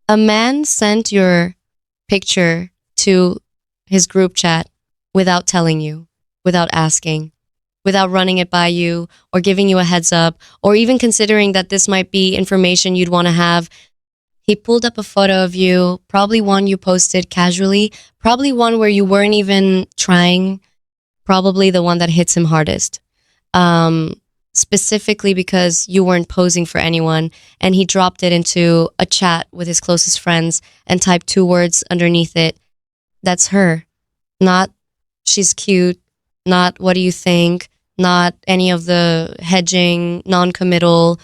A man sent your picture to his group chat without telling you, without asking, without running it by you or giving you a heads up, or even considering that this might be information you'd want to have. He pulled up a photo of you, probably one you posted casually, probably one where you weren't even trying, probably the one that hits him hardest. Um, Specifically because you weren't posing for anyone, and he dropped it into a chat with his closest friends and typed two words underneath it. That's her. Not she's cute, not what do you think, not any of the hedging, non committal,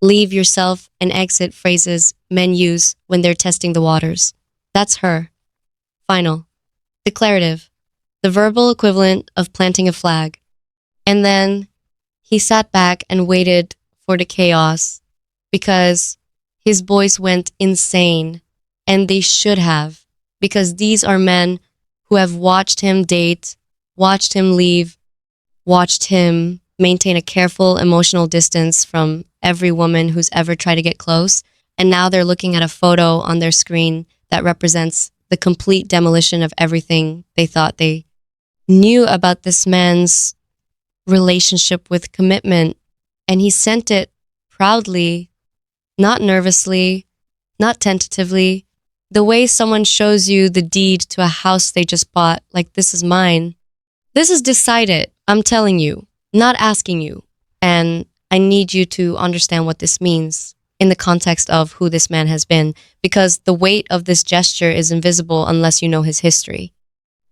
leave yourself and exit phrases men use when they're testing the waters. That's her. Final. Declarative. The verbal equivalent of planting a flag. And then he sat back and waited for the chaos because his boys went insane, and they should have, because these are men who have watched him date, watched him leave, watched him maintain a careful emotional distance from every woman who's ever tried to get close. And now they're looking at a photo on their screen that represents the complete demolition of everything they thought they knew about this man's relationship with commitment. And he sent it proudly, not nervously, not tentatively, the way someone shows you the deed to a house they just bought, like, this is mine. This is decided, I'm telling you, not asking you. And I need you to understand what this means in the context of who this man has been, because the weight of this gesture is invisible unless you know his history.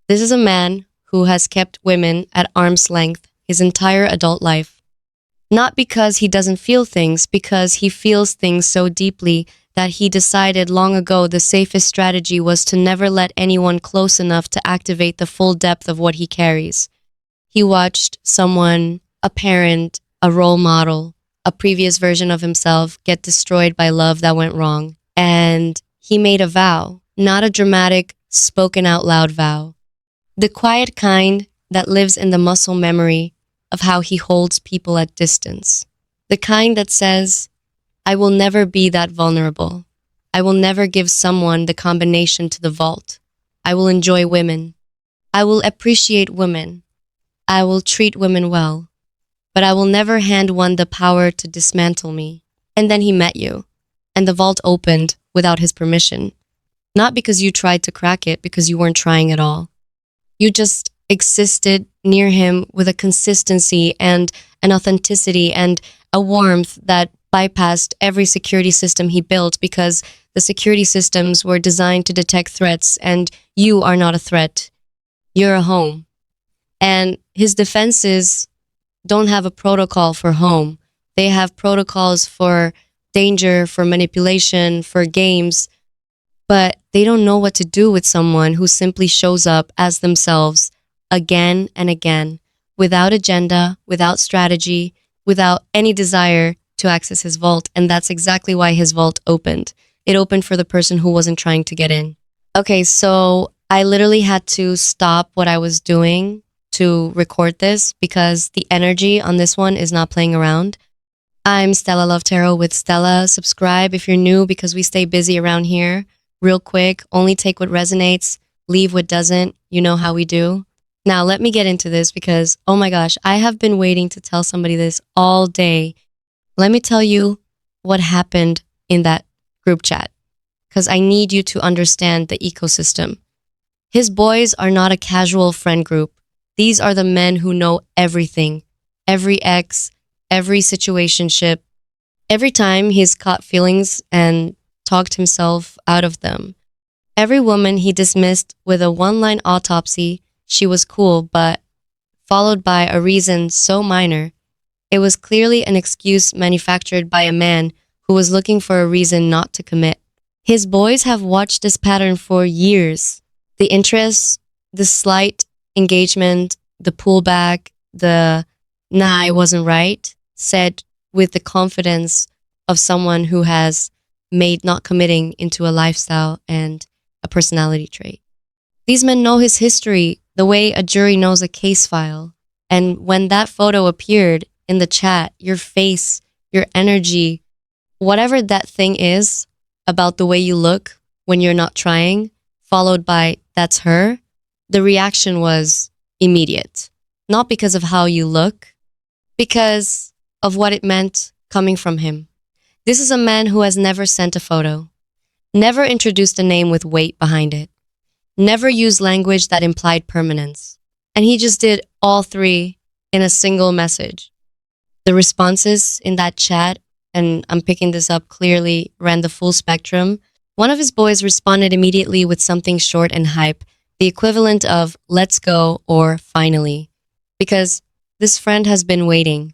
This is a man who has kept women at arm's length his entire adult life. Not because he doesn't feel things, because he feels things so deeply that he decided long ago the safest strategy was to never let anyone close enough to activate the full depth of what he carries. He watched someone, a parent, a role model, a previous version of himself get destroyed by love that went wrong. And he made a vow, not a dramatic, spoken out loud vow. The quiet kind that lives in the muscle memory of how he holds people at distance. The kind that says, I will never be that vulnerable. I will never give someone the combination to the vault. I will enjoy women. I will appreciate women. I will treat women well. But I will never hand one the power to dismantle me. And then he met you, and the vault opened without his permission. Not because you tried to crack it, because you weren't trying at all. You just existed near him with a consistency and an authenticity and a warmth that bypassed every security system he built, because the security systems were designed to detect threats, and you are not a threat. You're a home. And his defenses don't have a protocol for home. They have protocols for danger, for manipulation, for games, but they don't know what to do with someone who simply shows up as themselves again and again, without agenda, without strategy, without any desire to access his vault. And that's exactly why his vault opened. It opened for the person who wasn't trying to get in. Okay, so I literally had to stop what I was doing to record this because the energy on this one is not playing around. I'm Stella Love Tarot with Stella. Subscribe if you're new, because we stay busy around here. Real quick, only take what resonates, leave what doesn't. You know how we do. Now, let me get into this because, oh my gosh, I have been waiting to tell somebody this all day. Let me tell you what happened in that group chat, because I need you to understand the ecosystem. His boys are not a casual friend group. These are the men who know everything, every ex, every situationship. Every time he's caught feelings and talked himself out of them. Every woman he dismissed with a one-line autopsy. She was cool, but followed by a reason so minor. It was clearly an excuse manufactured by a man who was looking for a reason not to commit. His boys have watched this pattern for years. The interest, the slight engagement, the pullback, the nah, I wasn't right, said with the confidence of someone who has made not committing into a lifestyle and a personality trait. These men know his history the way a jury knows a case file. And when that photo appeared in the chat, your face, your energy, whatever that thing is, about the way you look when you're not trying, followed by that's her, the reaction was immediate. Not because of how you look, because of what it meant coming from him. This is a man who has never sent a photo, never introduced a name with weight behind it, never used language that implied permanence. And he just did all three in a single message. The responses in that chat, and I'm picking this up clearly, ran the full spectrum. One of his boys responded immediately with something short and hype, the equivalent of let's go or finally, because this friend has been waiting.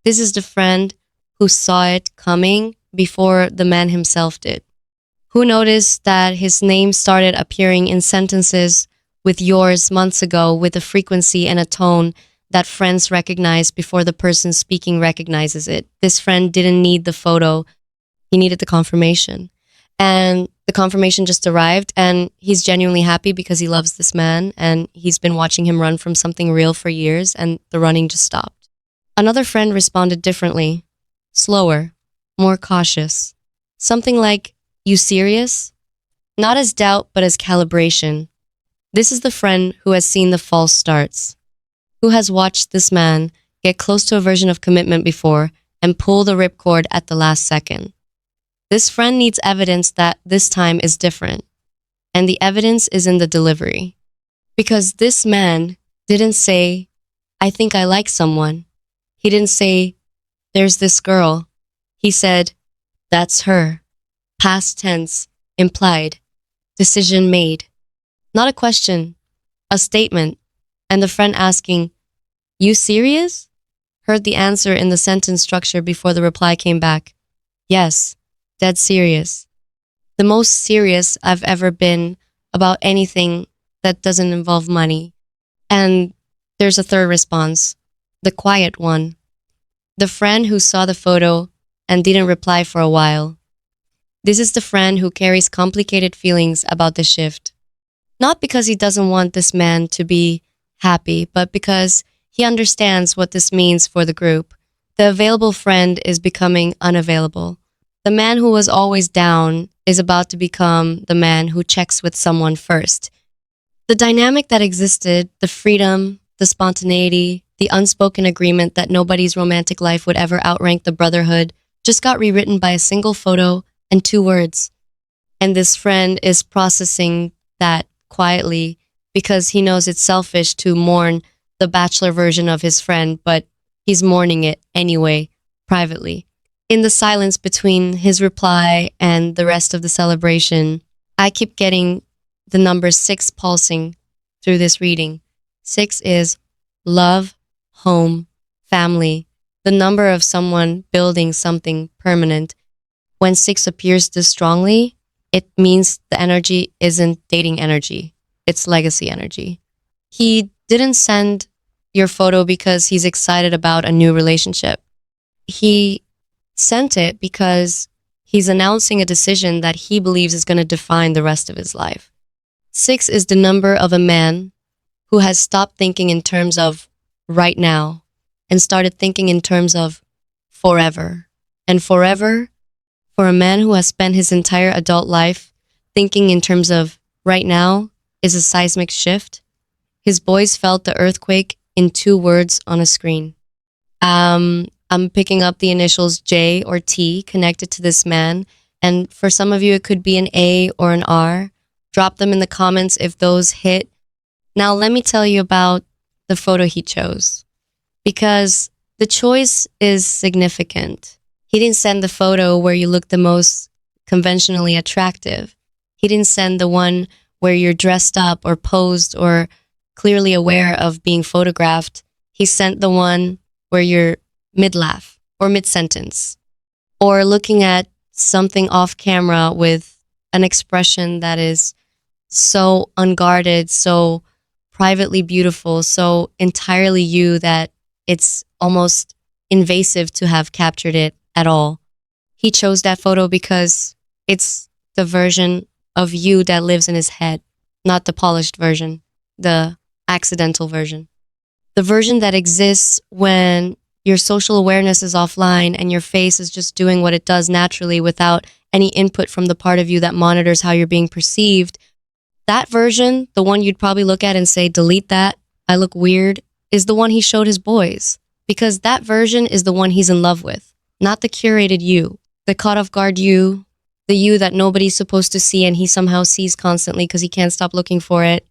This is the friend who saw it coming before the man himself did, who noticed that his name started appearing in sentences with yours months ago with a frequency and a tone that friends recognize before the person speaking recognizes it. This friend didn't need the photo, he needed the confirmation. And the confirmation just arrived, and he's genuinely happy because he loves this man and he's been watching him run from something real for years, and the running just stopped. Another friend responded differently, slower, more cautious. Something like, "You serious?" Not as doubt, but as calibration. This is the friend who has seen the false starts, who has watched this man get close to a version of commitment before and pull the ripcord at the last second. This friend needs evidence that this time is different, and the evidence is in the delivery. Because this man didn't say, "I think I like someone." He didn't say, "There's this girl." He said, "That's her." Past tense, implied, decision made. Not a question, a statement. And the friend asking, "You serious?" heard the answer in the sentence structure before the reply came back. "Yes, dead serious." The most serious I've ever been about anything that doesn't involve money. And there's a third response, the quiet one. The friend who saw the photo and didn't reply for a while. This is the friend who carries complicated feelings about the shift. Not because he doesn't want this man to be happy, but because he understands what this means for the group. The available friend is becoming unavailable. The man who was always down is about to become the man who checks with someone first. The dynamic that existed, the freedom, the spontaneity, the unspoken agreement that nobody's romantic life would ever outrank the brotherhood, just got rewritten by a single photo and 2 words. And this friend is processing that quietly because he knows it's selfish to mourn the bachelor version of his friend, but he's mourning it anyway, privately. In the silence between his reply and the rest of the celebration, I keep getting the number 6 pulsing through this reading. 6 is love, home, family, the number of someone building something permanent. When 6 appears this strongly, it means the energy isn't dating energy, it's legacy energy. He didn't send your photo because he's excited about a new relationship. He sent it because he's announcing a decision that he believes is going to define the rest of his life. 6 is the number of a man who has stopped thinking in terms of right now and started thinking in terms of forever. And forever, for a man who has spent his entire adult life thinking in terms of right now, is a seismic shift. His boys felt the earthquake in 2 words on a screen. I'm picking up the initials J or T connected to this man. And for some of you, it could be an A or an R. Drop them in the comments if those hit. Now, let me tell you about the photo he chose, because the choice is significant. He didn't send the photo where you look the most conventionally attractive. He didn't send the one where you're dressed up or posed or clearly aware of being photographed. He sent the one where you're mid-laugh or mid-sentence or looking at something off camera with an expression that is so unguarded, so privately beautiful, so entirely you that it's almost invasive to have captured it at all. He chose that photo because it's the version of you that lives in his head, not the polished version, the accidental version. The version that exists when Your social awareness is offline and your face is just doing what it does naturally without any input from the part of you that monitors how you're being perceived. That version, the one you'd probably look at and say, delete that, I look weird, is the one he showed his boys. Because that version is the one he's in love with, not the curated you, the caught off guard you, the you that nobody's supposed to see and he somehow sees constantly because he can't stop looking for it.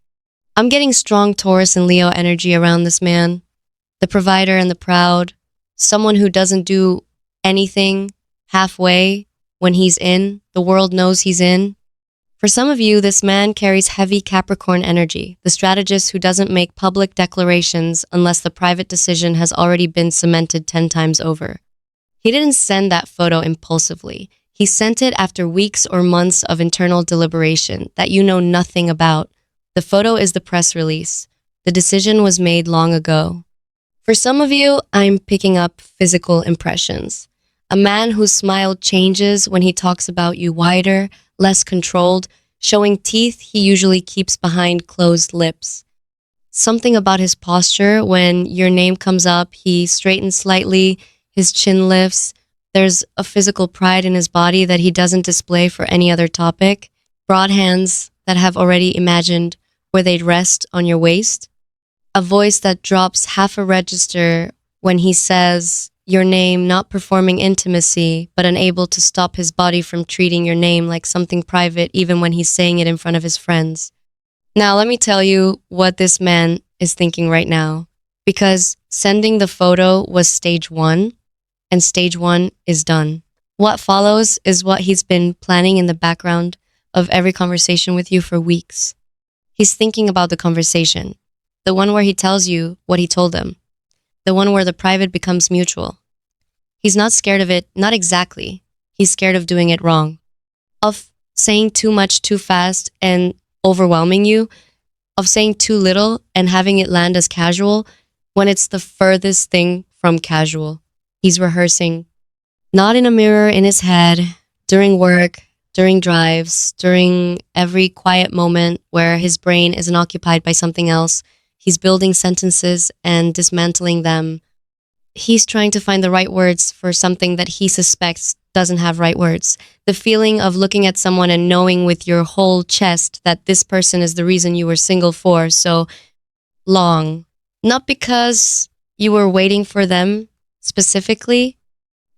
I'm getting strong Taurus and Leo energy around this man, the provider and the proud, someone who doesn't do anything halfway when he's in, the world knows he's in. For some of you, this man carries heavy Capricorn energy, the strategist who doesn't make public declarations unless the private decision has already been cemented 10 times over. He didn't send that photo impulsively. He sent it after weeks or months of internal deliberation that you know nothing about. The photo is the press release. The decision was made long ago. For some of you, I'm picking up physical impressions. A man whose smile changes when he talks about you wider, less controlled, showing teeth he usually keeps behind closed lips. Something about his posture when your name comes up, he straightens slightly, his chin lifts. There's a physical pride in his body that he doesn't display for any other topic. Broad hands that have already imagined where they'd rest on your waist. A voice that drops half a register when he says your name, not performing intimacy, but unable to stop his body from treating your name like something private even when he's saying it in front of his friends. Now, let me tell you what this man is thinking right now, because sending the photo was stage one, and stage one is done. What follows is what he's been planning in the background of every conversation with you for weeks. He's thinking about the conversation, the one where he tells you what he told them, the one where the private becomes mutual. He's not scared of it, not exactly. He's scared of doing it wrong, of saying too much too fast and overwhelming you, of saying too little and having it land as casual when it's the furthest thing from casual. He's rehearsing, not in a mirror in his head, during work, during drives, during every quiet moment where his brain isn't occupied by something else. He's building sentences and dismantling them. He's trying to find the right words for something that he suspects doesn't have right words. The feeling of looking at someone and knowing with your whole chest that this person is the reason you were single for so long. Not because you were waiting for them specifically,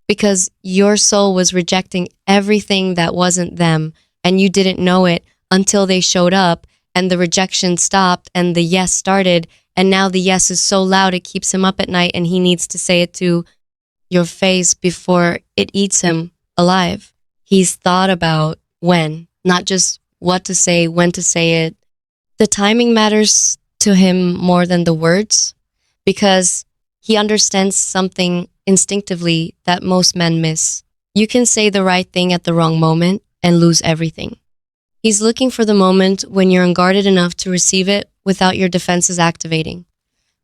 because your soul was rejecting everything that wasn't them and you didn't know it until they showed up and the rejection stopped and the yes started, and now the yes is so loud it keeps him up at night and he needs to say it to your face before it eats him alive. He's thought about when, not just what to say, when to say it. The timing matters to him more than the words because he understands something instinctively that most men miss. You can say the right thing at the wrong moment and lose everything. He's looking for the moment when you're unguarded enough to receive it without your defenses activating.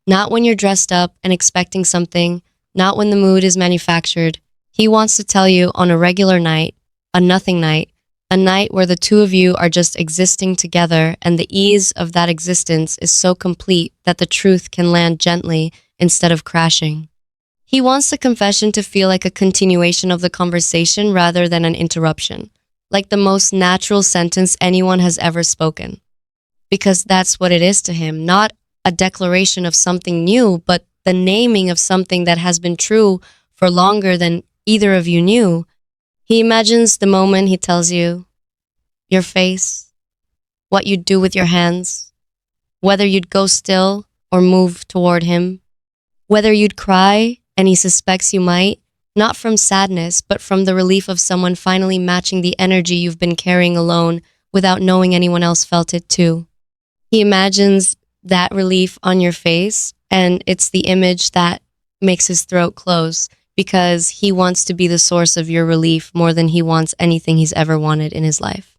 Not when you're dressed up and expecting something, not when the mood is manufactured. He wants to tell you on a regular night, a nothing night, a night where the two of you are just existing together and the ease of that existence is so complete that the truth can land gently instead of crashing. He wants the confession to feel like a continuation of the conversation rather than an interruption, like the most natural sentence anyone has ever spoken. Because that's what it is to him, not a declaration of something new, but the naming of something that has been true for longer than either of you knew. He imagines the moment he tells you your face, what you'd do with your hands, whether you'd go still or move toward him, whether you'd cry and he suspects you might, not from sadness, but from the relief of someone finally matching the energy you've been carrying alone without knowing anyone else felt it too. He imagines that relief on your face, and it's the image that makes his throat close because he wants to be the source of your relief more than he wants anything he's ever wanted in his life.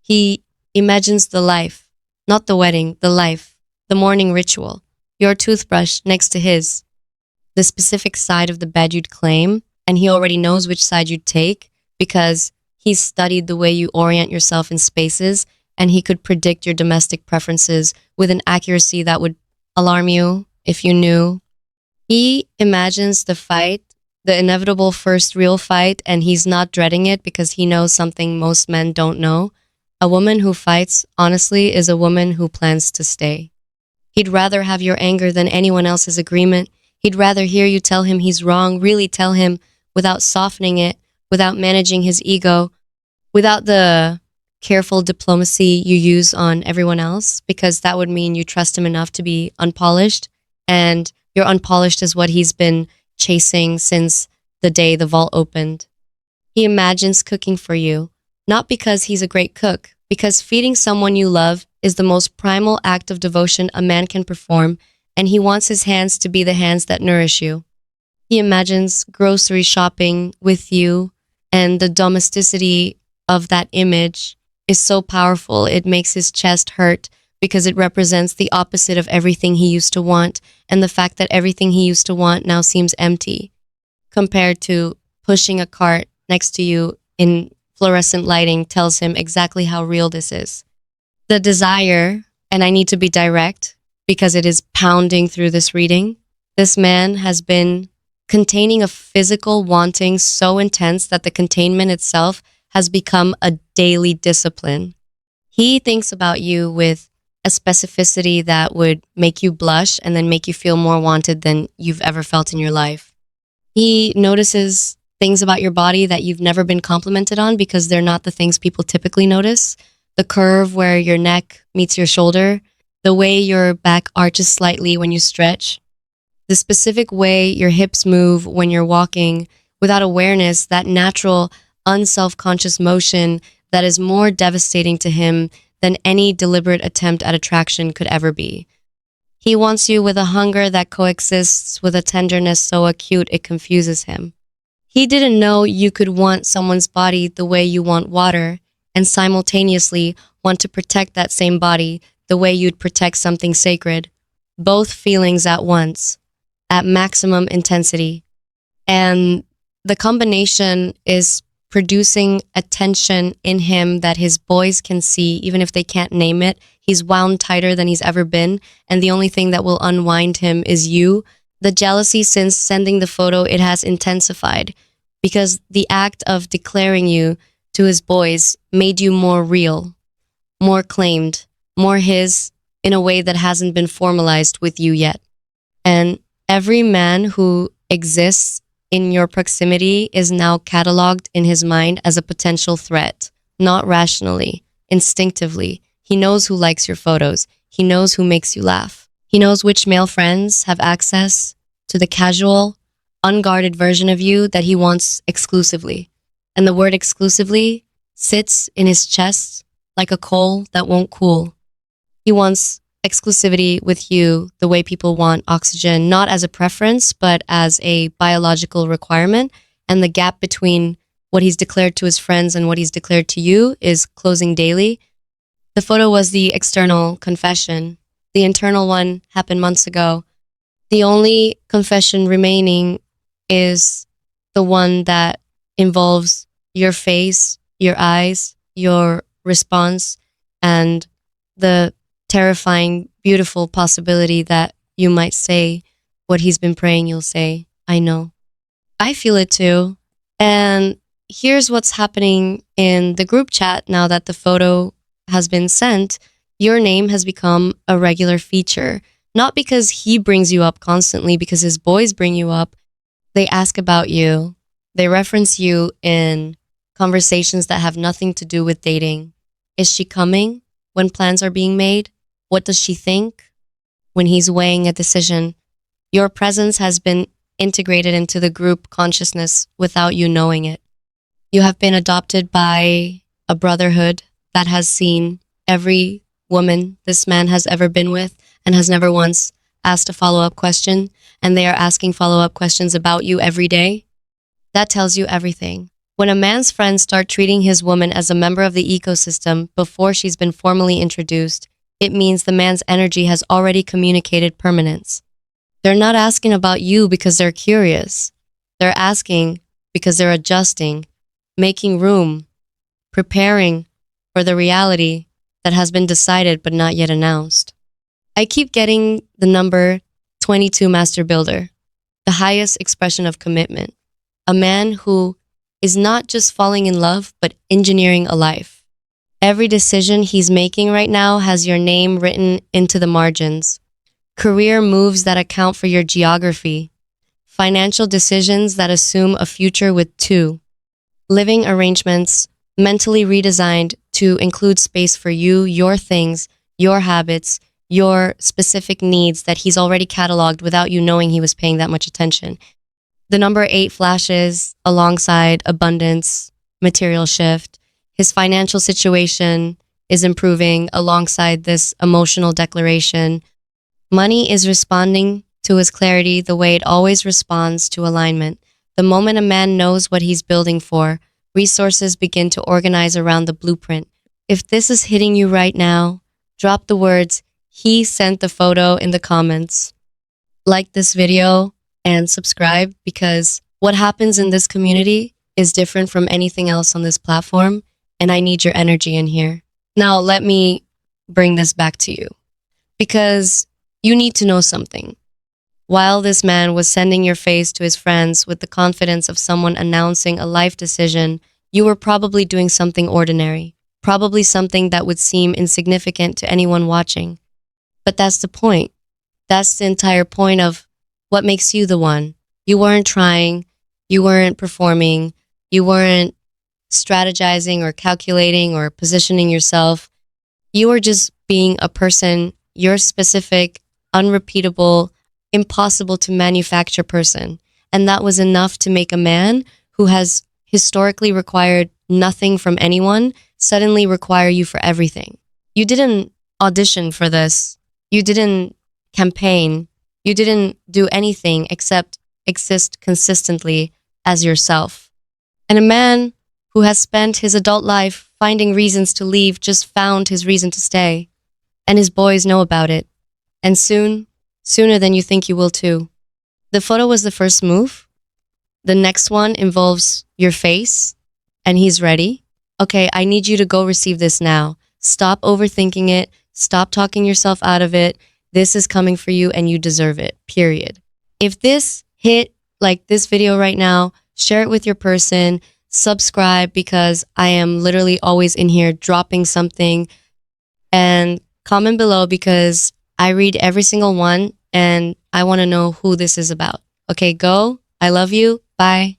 He imagines the life, not the wedding, the life, the morning ritual, your toothbrush next to his, the specific side of the bed you'd claim, and he already knows which side you'd take because he's studied the way you orient yourself in spaces and he could predict your domestic preferences with an accuracy that would alarm you if you knew. He imagines the fight, the inevitable first real fight, and he's not dreading it because he knows something most men don't know. A woman who fights, honestly, is a woman who plans to stay. He'd rather have your anger than anyone else's agreement. He'd rather hear you tell him he's wrong, really tell him without softening it, without managing his ego, without the careful diplomacy you use on everyone else, because that would mean you trust him enough to be unpolished. And your unpolished is what he's been chasing since the day the vault opened. He imagines cooking for you, not because he's a great cook, because feeding someone you love is the most primal act of devotion a man can perform, and he wants his hands to be the hands that nourish you. He imagines grocery shopping with you, and the domesticity of that image is so powerful. It makes his chest hurt because it represents the opposite of everything he used to want, and the fact that everything he used to want now seems empty compared to pushing a cart next to you in fluorescent lighting tells him exactly how real this is. The desire, and I need to be direct because it is pounding through this reading, this man has been containing a physical wanting so intense that the containment itself has become a daily discipline. He thinks about you with a specificity that would make you blush and then make you feel more wanted than you've ever felt in your life. He notices things about your body that you've never been complimented on because they're not the things people typically notice. The curve where your neck meets your shoulder, the way your back arches slightly when you stretch, the specific way your hips move when you're walking without awareness, that natural, unself conscious motion that is more devastating to him than any deliberate attempt at attraction could ever be. He wants you with a hunger that coexists with a tenderness so acute it confuses him. He didn't know you could want someone's body the way you want water and simultaneously want to protect that same body the way you'd protect something sacred. Both feelings at once, at maximum intensity. And the combination is producing a tension in him that his boys can see, even if they can't name it. He's wound tighter than he's ever been, and the only thing that will unwind him is you. The jealousy since sending the photo, it has intensified because the act of declaring you to his boys made you more real, more claimed, more his in a way that hasn't been formalized with you yet. And every man who exists in your proximity is now cataloged in his mind as a potential threat, not rationally, instinctively. He knows who likes your photos. He knows who makes you laugh. He knows which male friends have access to the casual, unguarded version of you that he wants exclusively. And the word exclusively sits in his chest like a coal that won't cool. He wants exclusivity with you the way people want oxygen, not as a preference, but as a biological requirement. And the gap between what he's declared to his friends and what he's declared to you is closing daily. The photo was the external confession. The internal one happened months ago. The only confession remaining is the one that involves your face, your eyes, your response, and the terrifying, beautiful possibility that you might say what he's been praying you'll say. I know. I feel it too. And here's what's happening in the group chat now that the photo has been sent. Your name has become a regular feature, not because he brings you up constantly, because his boys bring you up. They ask about you. They reference you in conversations that have nothing to do with dating. Is she coming when plans are being made? What does she think when he's weighing a decision? Your presence has been integrated into the group consciousness without you knowing it. You have been adopted by a brotherhood that has seen every woman this man has ever been with and has never once asked a follow-up question, and they are asking follow-up questions about you every day. That tells you everything. When a man's friends start treating his woman as a member of the ecosystem before she's been formally introduced, it means the man's energy has already communicated permanence. They're not asking about you because they're curious. They're asking because they're adjusting, making room, preparing for the reality that has been decided but not yet announced. I keep getting the number 22 Master Builder. the highest expression of commitment. A man who is not just falling in love, but engineering a life. Every decision he's making right now has your name written into the margins. Career moves that account for your geography. Financial decisions that assume a future with two. Living arrangements mentally redesigned to include space for you, your things, your habits, your specific needs that he's already cataloged without you knowing he was paying that much attention. The number 8 flashes alongside abundance, material shift. His financial situation is improving alongside this emotional declaration. Money is responding to his clarity the way it always responds to alignment. The moment a man knows what he's building for, resources begin to organize around the blueprint. If this is hitting you right now, drop the words, "He sent the photo" in the comments. Like this video and subscribe because what happens in this community is different from anything else on this platform, and I need your energy in here. Now, let me bring this back to you because you need to know something. While this man was sending your face to his friends with the confidence of someone announcing a life decision, you were probably doing something ordinary, probably something that would seem insignificant to anyone watching. But that's the point. That's the entire point of what makes you the one. You weren't trying, you weren't performing, you weren't strategizing or calculating or positioning yourself. You were just being a person, your specific, unrepeatable, impossible to manufacture person. And that was enough to make a man who has historically required nothing from anyone suddenly require you for everything. You didn't audition for this. You didn't campaign. You didn't do anything except exist consistently as yourself. And a man who has spent his adult life finding reasons to leave just found his reason to stay. And his boys know about it. And soon, sooner than you think you will too. The photo was the first move. The next one involves your face, and he's ready. Okay, I need you to go receive this now. Stop overthinking it. Stop talking yourself out of it. This is coming for you and you deserve it, period. If this hit like this video right now, share it with your person, subscribe because I am literally always in here dropping something, and comment below because I read every single one and I want to know who this is about. Okay, go. I love you. Bye.